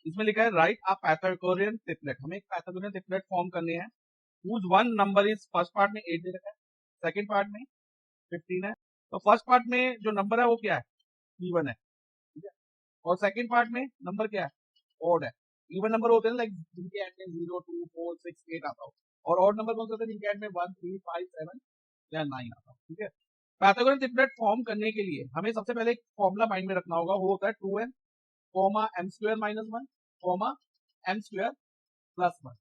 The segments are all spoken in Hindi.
इसमें लिखा है राइट अ पाइथागोरियन ट्रिपलेट, हमें एक पाइथागोरियन ट्रिपलेट फॉर्म करने हैं whose one number is, first part में 8 दे रखा है, सेकंड पार्ट में 15 है। तो फर्स्ट पार्ट में जो नंबर है वो क्या है, इवन है, ठीक है। और सेकंड पार्ट में नंबर क्या है, ऑड है। इवन नंबर होते हैं लाइक जिनके एंड में 0 2 4 6 8 आता हो, और ऑड नंबर कौन सा होता है जिनके एंड में 1 3 5 7 या 9 आता हो, ठीक है। पाइथागोरस ट्रिपलेट फॉर्म करने के लिए हमें सबसे पहले एक फॉर्मूला माइंड में रखना होगा, वो होता है 2n comma m square minus 1 comma m square plus 1,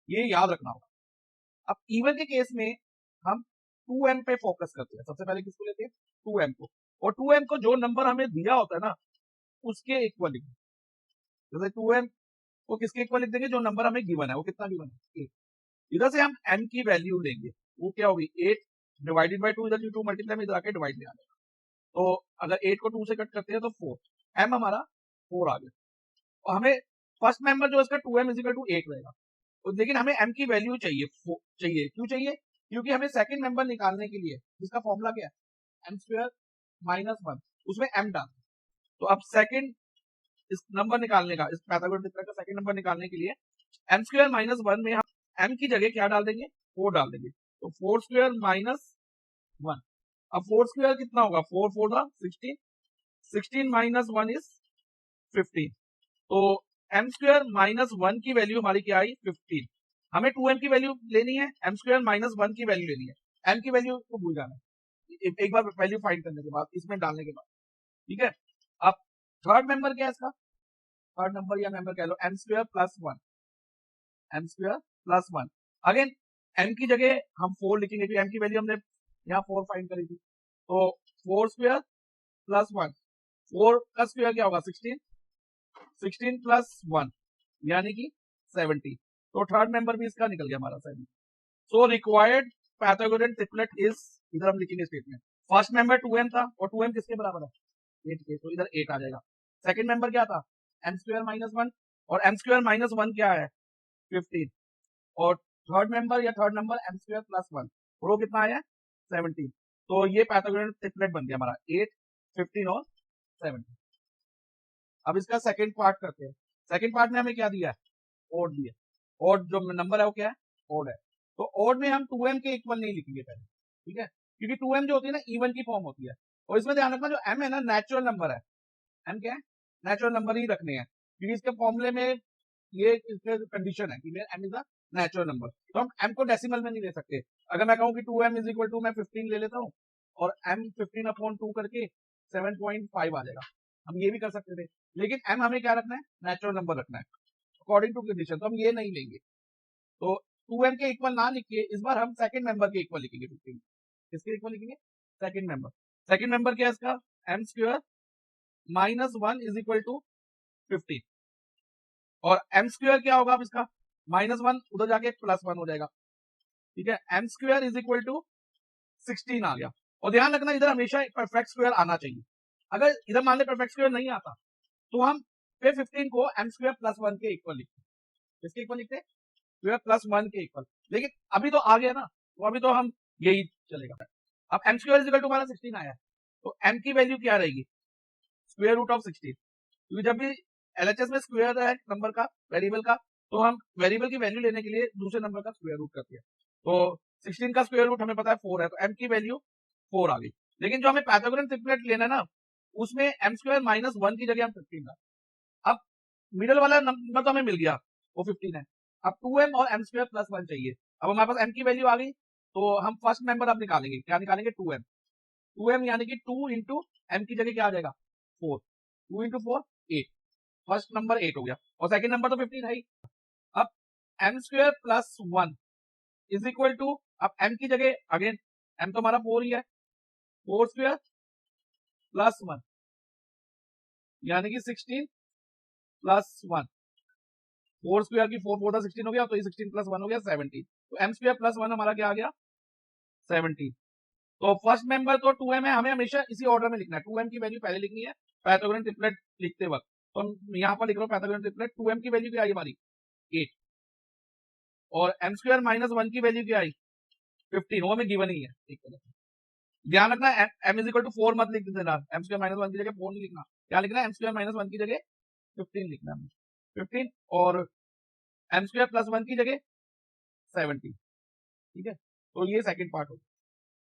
ये याद रखना होगा। अब इवन के केस में हम 2m पे फोकस करते हैं, सबसे पहले किसको लेते हैं, 2m को, और 2m को जो नंबर हमें दिया होता है ना उसके इक्वल लिखें। जैसे 2m को किसके इक्वल लिख देंगे, जो नंबर हमें गिवन है, वो कितना गिवन है 8। इधर से हम m की वैल्यू लेंगे, वो क्या होगी 8 डिवाइडेड बाई 2, इधर 2 मल्टीप्लाई में इधर आके डिवाइड में आ जाएगा। तो अगर 8 को 2 से कट करते हैं तो 4, m हमारा 4 आ गया, और हमें फर्स्ट मेंबर जो इसका 2m इज इक्वल टू 8 रहेगा। तो लेकिन हमें m की वैल्यू चाहिए क्यों चाहिए, क्योंकि हमें सेकंड मेंबर निकालने के लिए जिसका फॉर्मूला क्या है m स्क्वायर माइनस 1, उसमें m डाल। तो अब सेकंड इस नंबर निकालने का, इस पाइथागोरस ट्रिपलेट का सेकंड नंबर निकालने के लिए m स्क्वायर माइनस 1 में हम m की जगह क्या डाल देंगे, 4 डाल देंगे। तो 4 स्क्वायर माइनस 1, अब 4 स्क्वायर कितना होगा, 4 4 था 16, 16 माइनस 1 इज 15। तो m स्क्वायर माइनस 1 की वैल्यू हमारी क्या आई 15। हमें 2m की वैल्यू लेनी है, m स्क्वायर माइनस 1 की वैल्यू लेनी है, m की वैल्यू को भूल जाना एक बार वैल्यू फाइंड करने के बाद, इसमें डालने के बाद, ठीक है। अब थर्ड मेंबर क्या है इसका, थर्ड नंबर या मेंबर कह लो m square plus 1, m square plus 1। Again m की जगह हम 4 लिखेंगे क्योंकि m की वैल्यू हमने यहाँ 4 फाइंड करी थी। तो 4 स्क्वायर प्लस 1, 4 का स्क्वायर क्या होगा 16, 16 प्लस 1 यानी कि 70। तो थर्ड मेंबर भी इसका निकल गया हमारा 70। So required Pythagorean triplet is, इधर हम लिखेंगे स्टेटमेंट, फर्स्ट मेंबर 2m था और 2m किसके बराबर है 8 के, तो इधर 8 आ जाएगा। सेकंड मेंबर क्या था m स्क्वायर माइनस 1, और m स्क्वायर माइनस 1 क्या है 15, और थर्ड मेंबर या third number m square plus 1, और वो कितना आया 17। तो ये पाइथागोरियन ट्रिपलेट बन गया हमारा 8 15 और 17। अब इसका सेकंड पार्ट करते हैं। सेकंड पार्ट में हमें क्या दिया है, ओड दिया, ओड जो नंबर है वो क्या है ओड है। तो ओड में हम 2m के इक्वल नहीं लिखेंगे पहले, ठीक है, क्योंकि 2m जो होती है ना इवन की फॉर्म होती है। और इसमें ध्यान रखना जो m है ना नेचुरल नंबर है, m क्या है नेचुरल नंबर ही रखने हैं, क्योंकि इसके फॉर्मूले में ये कंडीशन है कि m is a natural number. तो हम m को डेसिमल में नहीं ले सकते। अगर मैं कहूँ कि 2m इज इक्वल टू मैं 15 ले लेता हूँ और m 15 अपॉन 2 करके 7.5 आ जाएगा, हम ये भी कर सकते थे, लेकिन m हमें क्या रखना है नेचुरल नंबर रखना है अकॉर्डिंग टू कंडीशन, तो हम ये नहीं लेंगे। तो 2m के इक्वल ना लिख के इस बार हम सेकंड मेंबर के इक्वल लिखेंगे 15, किसके इक्वल लिखेंगे सेकंड मेंबर। सेकंड मेंबर क्या है इसका m square minus 1 is equal to 15, और m स्क्वायर क्या होगा अब इसका माइनस 1 उधर जाके प्लस 1 हो जाएगा, ठीक है। m square is equal to 16 आ गया। और ध्यान रखना इधर हमेशा परफेक्ट स्क्वायर आना चाहिए, अगर इधर मान ले परफेक्ट स्क्वायर नहीं आता तो हम फिर 15 को m स्क्वायर प्लस 1 के इक्वल लिखते हैं, किसके इक्वल लिखते हैं स्क्वायर प्लस 1 के इक्वल। लेकिन अभी तो आ गया ना, तो अभी तो हम यही चलेगा। अब m square is equal to हमारा 16 आया, तो m की वैल्यू क्या रहेगी स्क्वायर रूट ऑफ 16, क्योंकि जब भी LHS में स्क्वायर है नंबर का वेरिएबल का, तो हम वेरिएबल की वैल्यू लेने के लिए दूसरे नंबर का स्क्वायर रूट करते हैं। तो 16 का स्क्वायर रूट हमें पता है 4 है, तो m की वैल्यू 4 आ गई। लेकिन जो हमें पाइथागोरस ट्रिपलेट लेना है ना उसमें m स्क्वायर माइनस 1 की जगह हम 15 का, अब मिडल वाला नंबर तो हमें मिल गया वो 15 है, अब 2m और m स्क्वायर प्लस 1 चाहिए। अब हमारे पास m की वैल्यू आ गई, तो हम फर्स्ट मेंबर अब निकालेंगे, क्या निकालेंगे 2m यानी कि 2 इंटू m की जगह क्या आ जाएगा 4, 2 इंटू 4 8, फर्स्ट नंबर 8 हो गया, और सेकंड नंबर तो 15 है ही। अब m square plus 1 is equal to, अब m की जगह अगेन m तो हमारा 4 ही है, 4 स्क्वायर प्लस 1 यानी कि 16 प्लस 1, 4 स्क्वायर की 4 4 16 हो गया, तो ये 16 प्लस 1 हो गया 17। तो m स्क्वायर प्लस 1 हमारा क्या आ गया 17। तो फर्स्ट मेंबर तो 2m है, हमें हमेशा इसी ऑर्डर में लिखना है, 2m की वैल्यू पहले लिखनी है पाइथागोरस ट्रिपलेट लिखते वक्त। तो हम यहाँ पर लिख रहे हो पाइथागोरस ट्रिपलेट, 2m की वैल्यू क्या आई हमारी 8, और m स्क्वायर माइनस 1 की वैल्यू क्या आई 15, वो हमें गिवन ही है एक तरह से। ध्यान रखना m इज इक्वल टू 4 मत लिख देना, m स्क्वायर माइनस 1 की जगह 4 नहीं लिखना, क्या लिखना है m स्क्वायर माइनस 1 की जगह 15 लिखना है। 15 और m² + 1 की जगह 70, ठीक है। तो ये सेकंड पार्ट हो गया।